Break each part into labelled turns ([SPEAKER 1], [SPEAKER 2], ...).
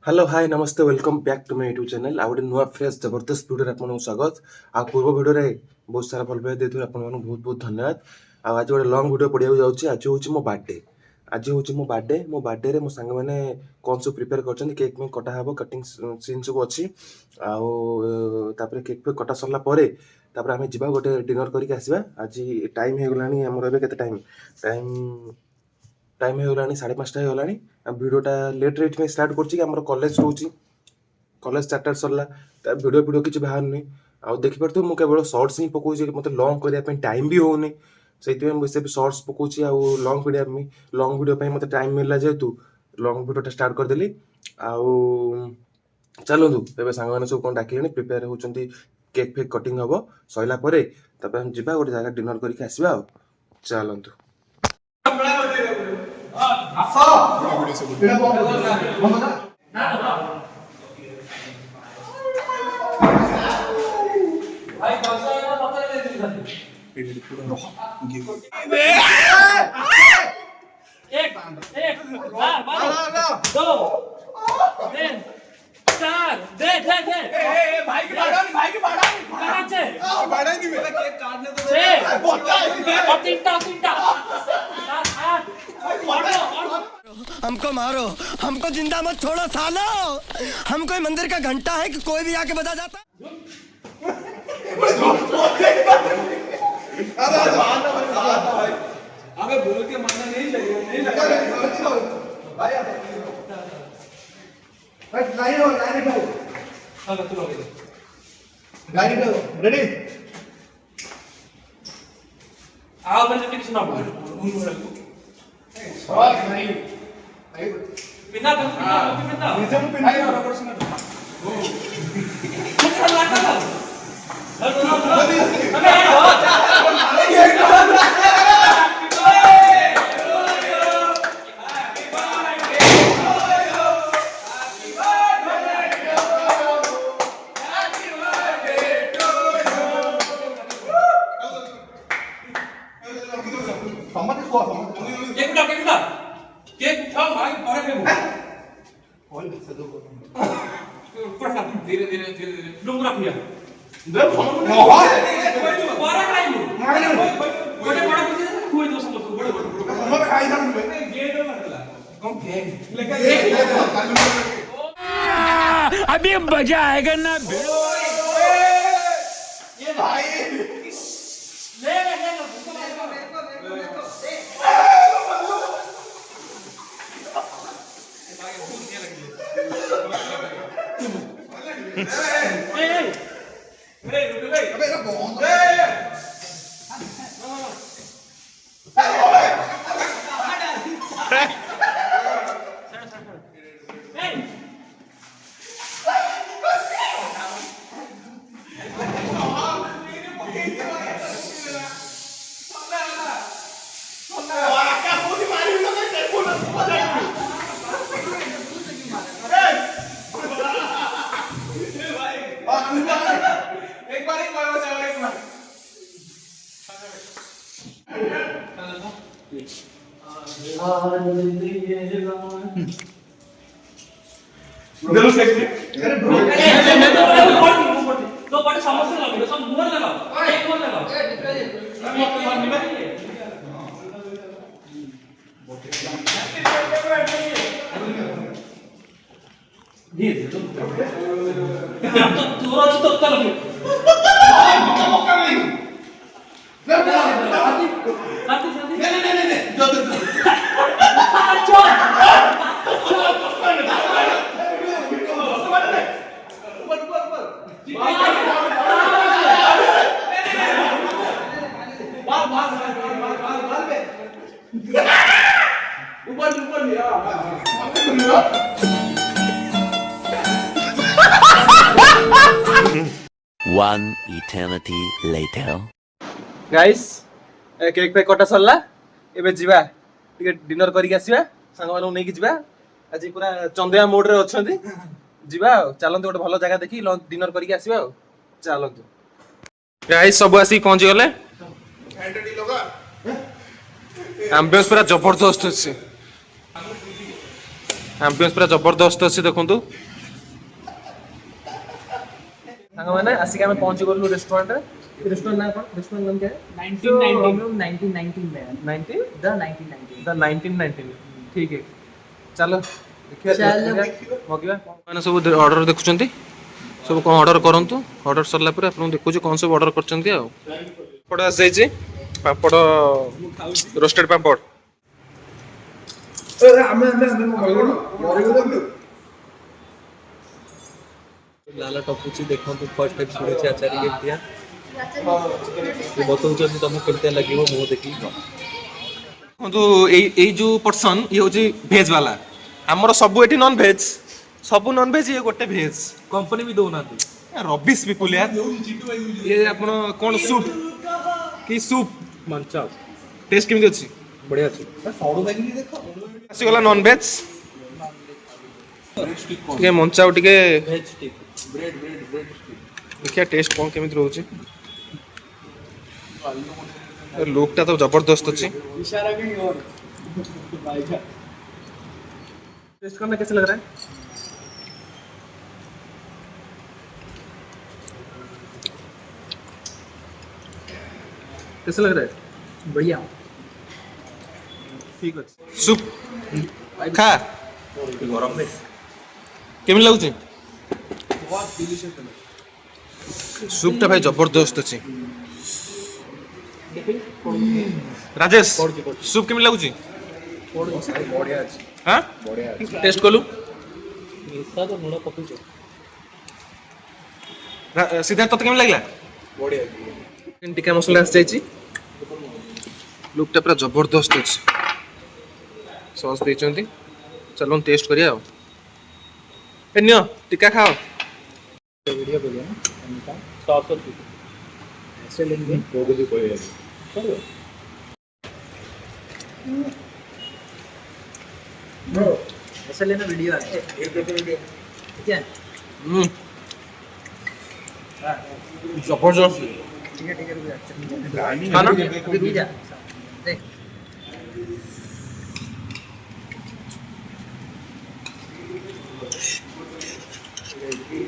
[SPEAKER 1] Hello hi नमस्ते welcome back to my YouTube channel आ गोटे नुआ फ्रेश जबरदस्त भिडियो आपको स्वागत आ पूर्व भिडियो रे बहुत सारा भल पाइबा देथु आपन बहुत बहुत धन्यवाद। आज गोटे लॉन्ग भिडियो पड़िया जाउची। आज होची मो बर्थडे। आज होची मो बर्थडे रे मो संग माने कोन सब प्रिपेयर करछन केक में कटा हबो कटिंग सीन सब अछि आ तापर केक पे कटा सरला परे तापर आमे जिबा गोटे डिनर करिक आसीबा। आज टाइम हे गलानी हमर एबे केते टाइम टाइम टाइम हो गलानी 5:30 हो गलानी। भिडियोटा लेट रेट में स्टार्ट करछि कि हमर कॉलेज रोची कॉलेज चार्टर सरला भिडियो वीडियो किछि बाहर नहीं आ देखि परतु मु केवल शॉर्ट्स ही पकोछि मते लॉन्ग करिया पे टाइम भी होउनी सेति में से भी शॉर्ट्स पकोछि आ लॉन्ग वीडियो पे मते टाइम मिलला जेतु लॉन्ग वीडियो टा स्टार्ट कर देली आ चलंतु एबे सांग माने सब कोन डाकिलेनी प्रिपेयर होचंती केक फेक कटिंग हबो सइला परे तबे हम जिबा गोटे जगह डिनर करिक आसीबा चलंतु।
[SPEAKER 2] एक एक दो तीन चार दे दे दे भाई की कहां से
[SPEAKER 3] बढ़ाएंगे मेरा केक काटने तो
[SPEAKER 2] छह और तीनटा सात आठ
[SPEAKER 4] हमको मारो, हमको जिंदा मत छोड़ो सालो। हम कोई मंदिर का घंटा है कि कोई भी आके बजा जाता।
[SPEAKER 3] अबे बोल के मानना नहीं चाहिए भाई लाइन हो हां तू लोगे गाड़ी दो रेडी
[SPEAKER 2] आओ मेरे से कुछ सुना बोल
[SPEAKER 3] नहीं
[SPEAKER 2] पिना
[SPEAKER 3] नीचे में पिन और ऊपर से
[SPEAKER 2] कुछ लगा था केक खाओ भाई पर फेंको
[SPEAKER 3] कौन से दो
[SPEAKER 2] ऊपर से धीरे डुंगरा पिया
[SPEAKER 3] दे
[SPEAKER 2] बड़ा खाइलु गोटे बड़ा कुछ खुई दो सब बड़े
[SPEAKER 3] हम खाई था
[SPEAKER 2] गेट में मरला
[SPEAKER 3] कौन गेट
[SPEAKER 2] अभी मजा आएगा ना
[SPEAKER 3] ये भाई
[SPEAKER 2] ले
[SPEAKER 3] अबे ना बहुत एक बार उधर से अरे ब्रो
[SPEAKER 2] दो बड़े समोसे लगाओ सब मोर लगाओ एक मोर लगाओ ये तो तू रोज तो कर लो
[SPEAKER 3] मौका नहीं नहीं जो
[SPEAKER 5] One eternity later.
[SPEAKER 1] Guys cake पे कटा सरला एबे जिबा टिके डिनर करिक आसीबा संग मानु नै कि जिबा आज पूरा चंदिया मोड रे अछंती जिबा चलंतु गोटे भलो जगह देखि डिनर करिक आसीबा चलंतु गाइस सब आसी पहुंच गले
[SPEAKER 3] एंटिटी लोगा
[SPEAKER 1] एम्बियंस पूरा जबरदस्त अछि आम्बियंस पूरा जबरदस्त अच्छी देखु
[SPEAKER 2] मैंने आसिक आम पहुंची गलु रेस्टोरेंट रेस्टोरेंट ना रेस्टोरेंट नाम क्या है 1919 में 19 द 1919 ठीक है चलो देखिए मैंने सब ऑर्डर देखुंत सब कौन ऑर्डर करंतु ऑर्डर सरला पर आपन देखु कौन सब ऑर्डर करचंती आ पापड़ आस जाइए पापड़ रोस्टेड पापड़
[SPEAKER 6] लाला टपुची देखो फर्स्ट टाइम शुणे आचार्य के दिया ये बताउछन तुमको केते लागिवो मो देखि
[SPEAKER 1] देखो ए जो पर्सन ये होची भेज वाला हमर सब एठी नॉन भेज सब नॉन भेज ये गोटे भेज
[SPEAKER 6] कंपनी भी दो ना
[SPEAKER 1] रबिश पीपुल यार ये आपण कोन सूप की सूप
[SPEAKER 6] मंचा
[SPEAKER 1] टेस्ट केमिति अछि
[SPEAKER 6] बढ़िया अछि
[SPEAKER 1] आसी गला नॉन भेज के मंचाउ टिके
[SPEAKER 6] वेज स्टिक ब्रेड
[SPEAKER 1] देखिया टेस्ट कोन केमिति रहउछि लुकटा तो जबरदस्त अछि
[SPEAKER 2] इशारा कहीं और टेस्ट करना कैसे लग रहा है कैसे लग रहा है बढ़िया ठीक है
[SPEAKER 1] सूप खा
[SPEAKER 6] गरम में
[SPEAKER 1] केमिति लागुछि सूप टा भाई जबरदस्त अछि राजेश सूप केमिति लागुछि
[SPEAKER 6] बढ़िया अछि
[SPEAKER 1] हां टेस्ट कलु
[SPEAKER 6] मिसा तो नुण पकुछ
[SPEAKER 1] सिद्धार्थ तते केमिति लागला
[SPEAKER 6] बढ़िया
[SPEAKER 1] चिकन टिक्का मसला आस जाइछि लुकटा पूरा जबरदस्त अछि सॉस देचंती चलो टेस्ट करिया ए नियो टिक्का खाओ
[SPEAKER 6] वीडियो बोलिए ना सॉस और ऐसे लेंगे वो भी कोई है
[SPEAKER 2] ऐसे लेना वीडियो है ठीक है
[SPEAKER 1] जबरदस्त
[SPEAKER 2] ठीक है रुक जा
[SPEAKER 1] खाना
[SPEAKER 2] अभी रुक जा देख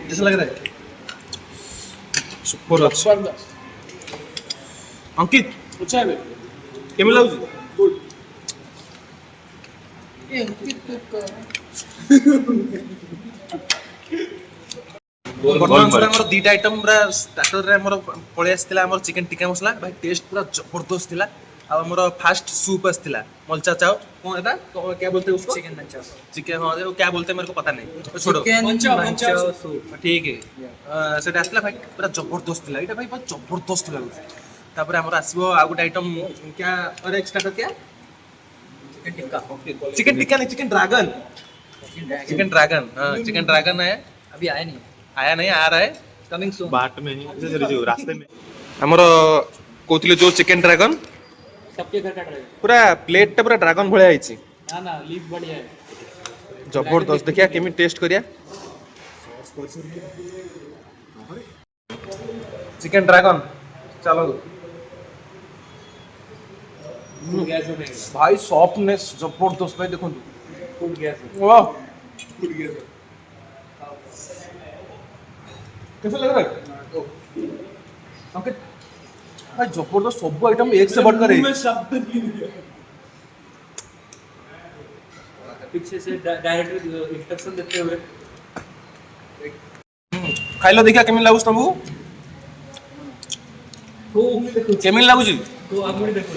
[SPEAKER 2] कैसा लग रहा है
[SPEAKER 1] सुपर अच्छा अंकित
[SPEAKER 2] अच्छा है
[SPEAKER 1] केमिति लागुछि बर्तमान सुधा हमर दीटा आइटम रा स्टार्टर रे हमर पळे आस्तिला हमर चिकन टिक्का मसला भाई टेस्ट पूरा जबरदस्त थिला आ हमर फास्ट सूप आस्तिला मलचा चाव कौन एटा क्या बोलते हैं उसको
[SPEAKER 2] चिकन मंचा
[SPEAKER 1] चिकन हां वो क्या बोलते हैं मेरे को पता नहीं छोड़ो
[SPEAKER 2] मंचा सूप
[SPEAKER 1] ठीक है सेटा आस्तिला भाई पूरा जबरदस्त थिला एटा भाई बहुत जबरदस्त लागुछि तापर हमर आसीबो आ गुड आइटम क्या और एक स्टार्टर क्या चिकन टिक्का नहीं चिकन ड्रैगन हां चिकन ड्रैगन है
[SPEAKER 2] अभी आया नहीं
[SPEAKER 1] आ रहा है
[SPEAKER 2] कमिंग सून
[SPEAKER 6] बाट में ही रास्ते में
[SPEAKER 1] हमर कोथिले जो चिकन ड्रैगन
[SPEAKER 2] सबके घर का ट्राई
[SPEAKER 1] पूरा प्लेट टा पूरा ड्रैगन भलिया आइछि
[SPEAKER 2] ना ना लीफ बढ़िया है
[SPEAKER 1] जबरदस्त देखिया केमी टेस्ट करिया चिकन ड्रैगन चलो
[SPEAKER 2] गैस हो नहीं
[SPEAKER 1] भाई सॉफ्टनेस जबरदस्त भाई देखो
[SPEAKER 2] फूड गैस
[SPEAKER 1] वाह कैसा लग रहा है ओके भाई जबरदस्त सब आइटम एक से बढ़कर एक
[SPEAKER 2] शब्द नहीं निकला पीछे से डायरेक्ट इंस्ट्रक्शन देते हुए
[SPEAKER 1] खाइलो देखिया केमिन लागुस तुमको
[SPEAKER 2] तो उंगली देखो
[SPEAKER 1] केमिन लागुची
[SPEAKER 2] तो आंगुली देखो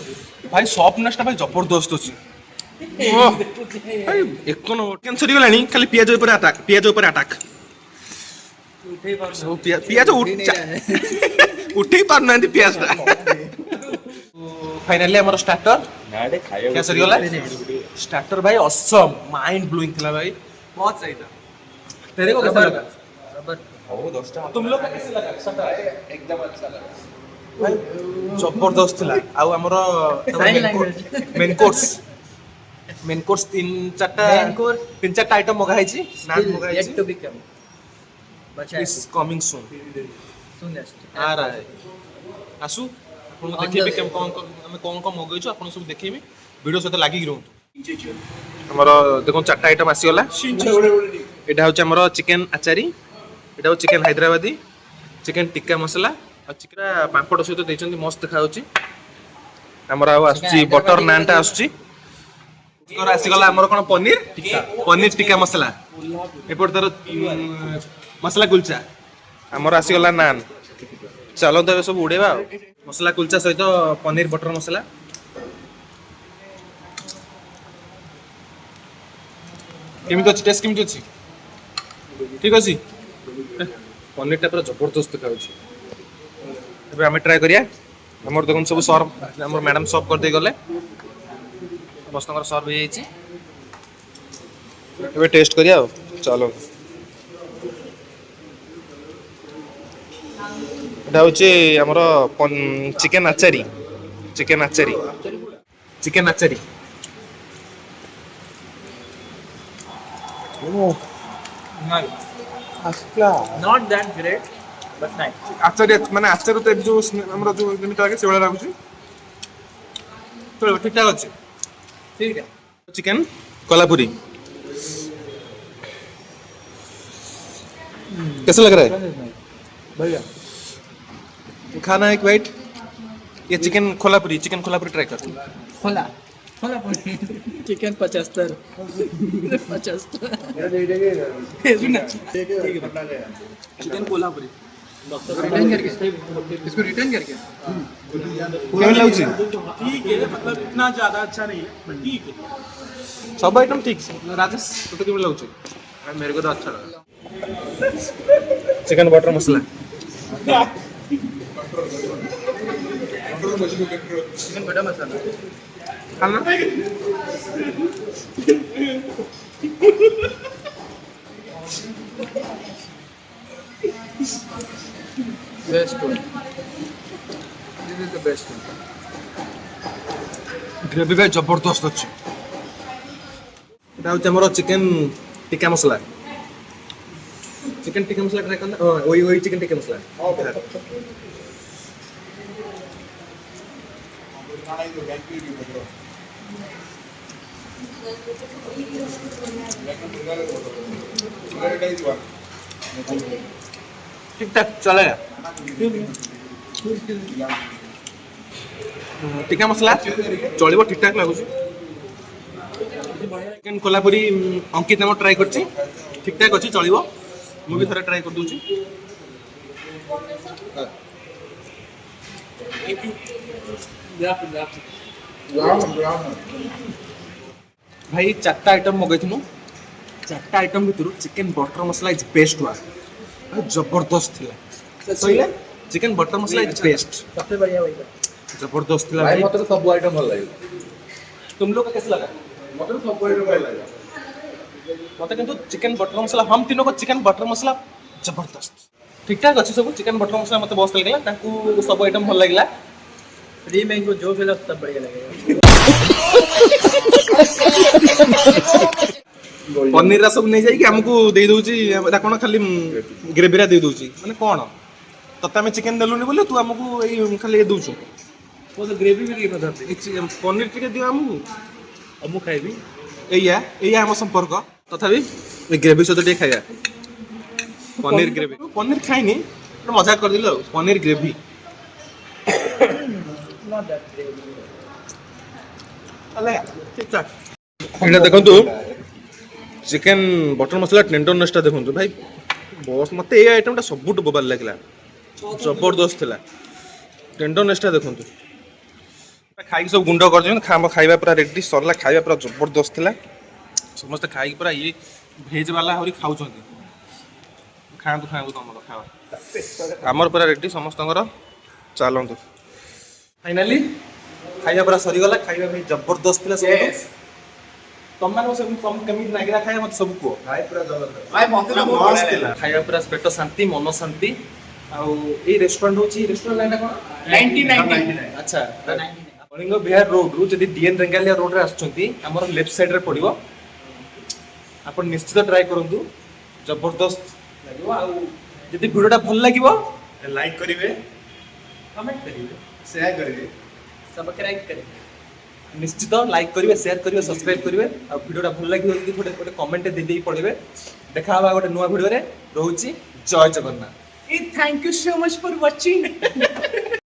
[SPEAKER 1] भाई सॉफ्टनेस टा भाई जबरदस्त अछि भाई एक कोन टेंशन सरी गलानी खाली पियाज ऊपर अटैक
[SPEAKER 2] उठे पर
[SPEAKER 1] सब पियाज उठे ही पार नहीं पियाज फाइनली हमारा स्टार्टर
[SPEAKER 6] नाडे खाया
[SPEAKER 1] क्या सरी गला स्टार्टर भाई ऑसम माइंड ब्लोइंग था भाई
[SPEAKER 2] बहुत सही था
[SPEAKER 1] तेरे को कैसा लगा
[SPEAKER 6] हो 10 टा
[SPEAKER 1] तुम लोग को कैसा लगा स्टार्टर एकदम अच्छा लगा भाई जबरदस्त थिला आ हमरो मेन कोर्स तीन चारटा आइटम मगा है नान मगा है
[SPEAKER 2] येट टू बी कम बचा
[SPEAKER 1] इज कमिंग सून
[SPEAKER 2] सुन जस्ट
[SPEAKER 1] आ रहा है आसु आपण देखिबे कौन कौन मगैछु आपण सब देखिबे वीडियो सहित लागी रहू हमर देखो चारटा आइटम आसीगला एटा होचे हमर चिकन आचारी एटा हो चिकन हैदराबादी चिकन टिक्का मसला और चिकन पापड़ सहित देइछन्ती मस्त देखा होची हमर आ आसुची बटर नानटा आसुची और आसीगला हमर कोन पनीर टिक्का मसला एपड़ तार मसला कुलचा हमर आसीगला नान चलो तो सब उड़ेबा मसला कुलचा सहित पनीर बटर मसला केमिति अछि टेस्ट केमिति अछि ठीक अछि पनीर टा पूरा जबरदस्त खाउछि एबे हमें ट्राई करिया हमर देखन सब सर्व हमर मैडम सर्व कर दे गले मस्त कर सर्व हो जाइछि एबे टेस्ट करिया चलो এটা হচ্ছে আমার chicken achari
[SPEAKER 2] Not that great, but nice.
[SPEAKER 1] Achari মানে আচারি তো যে আমরা যে যেমিতি লাগে সেগুলা লাগুছি তো ঠিকঠাক আছে
[SPEAKER 2] ठीक है.
[SPEAKER 1] चिकन कोल्हापुरी कैसा लग रहा है
[SPEAKER 2] बढ़िया.
[SPEAKER 1] खाना एक बाइट ये चिकन कोल्हापुरी ट्राई कर
[SPEAKER 2] खोला चिकन 75 चिकन कोल्हापुरी रिटर्न करके इसको रिटर्न करके
[SPEAKER 1] केमन लाଗୁଛି
[SPEAKER 2] ठीक है मतलब इतना ज्यादा अच्छा नहीं है बट ठीक है
[SPEAKER 1] सब आइटम ठीक राजेश तो केमन लाଗୁଛି मेरे को तो अच्छा लगा चिकन बटर मसाला
[SPEAKER 2] चिकन बटर मसाला
[SPEAKER 1] खाना
[SPEAKER 2] best one this is the best one
[SPEAKER 1] gravy भाई जबरदस्त अच्छे এটা হচ্ছে আমার চিকেন টিক্কা মশলা ট্রাই করলে ওই চিকেন টিক্কা মশলা ঠিকঠাক চলেগা টিক্কা মশলা চলিব ঠিকঠাক লাগুଛି चिकेन कोल्हापुरी अंकित हम ट्राई करछि ठीकठाक अच्छी चलो मुझे थोड़ा ट्राई कर दूची भाई चारटा आइटम मगैथिनु चारटा आइटम भितर चिकेन बटर मसला इज बेस्ट हुआ जबरदस्त थिला सहीला चिकेन बटर मसला इज बेस्ट
[SPEAKER 2] सबसे बढ़िया वही था
[SPEAKER 1] जबरदस्त थिला
[SPEAKER 6] भाई
[SPEAKER 1] भाई
[SPEAKER 6] मत तो सब आइटम भल लागे
[SPEAKER 1] तुम लोग का कैसा लगा
[SPEAKER 6] मत तो सब आइटम भल लागे
[SPEAKER 1] मत किंतु चिकेन बटर मसला हम तीनों को चिकेन बटर मसला जबरदस्त ठीक ठाक अच्छे सब चिकेन बटर मसला मत बहुत लगला ताकू सब आइटम भल लागला
[SPEAKER 2] फ्री में इनको जो मिला सब बढ़िया लगेगा
[SPEAKER 1] पनीर रा सब नहीं जाई कि हमको दे दोची एटा कोन खाली ग्रेवी रा दे दोची माने कोन तते हम चिकेन देलुनी बोले तू हमको एई खाली ए दोछु
[SPEAKER 2] वो तो ग्रेवी भी नहीं पता
[SPEAKER 1] पनीर टिके दियो हमको
[SPEAKER 2] अब मैं खाएगी
[SPEAKER 1] एया हम संपर्क तथापि ग्रेवी सहित टे खाया पनीर ग्रेवी पनीर खाइनी मजाक कर दिलो paneer gravy
[SPEAKER 2] not that gravy
[SPEAKER 1] अले ठीक ठाक एटा देखंतु चिकेन बटर मसला टेंडरनेस टा देखंतु भाई बस मते ए आइटम टा सबुट बोबाल लागला जबरदस्त थिला टेंडरनेस टा देखंतु खाई सब गुंड कर खाइबा पूरा रेडी सरला खाइबा पूरा जबरदस्त थिला समस्त खाई पूरा ये भेज वाला हरी खाउछंती खांतु तमर खावा हमर पूरा रेडी समस्तंगर चलंतु फाइनली खाइबा पूरा सरी गला खाइबा भाई जबरदस्त थिला सब तुम माने सब कम कमी नागिरा खाए मत सब को
[SPEAKER 6] भाई पूरा जबरदस्त
[SPEAKER 2] भाई मत ना
[SPEAKER 1] मस्त थिला खाइबा पूरा पेट शांति मन शांति आ ए रेस्टोरेंट होची रेस्टोरेंट लाइन कोन
[SPEAKER 2] 1999
[SPEAKER 1] अच्छा कलिंग बिहार रोड रु जदि डीएन रेंगालिया रोड रे आछंती हमर लेफ्ट साइड रे पड़िबो आपण निश्चित ट्राई करंतु जबरदस्त लागो आ जदि वीडियोटा भल लागिबो
[SPEAKER 3] लाइक करिवे
[SPEAKER 2] कमेंट करिए
[SPEAKER 3] शेयर करिवे
[SPEAKER 2] सब्सक्राइब करिए निश्चित लाइक करेंगे शेयर करेंगे सब्सक्राइब करेंगे और वीडियोटा भल लगे जल्दी थोड़े गोटे कमेंट दे पड़े देखा गोटे नुआ वीडियो रोचे जय Jagannath thank you so much for watching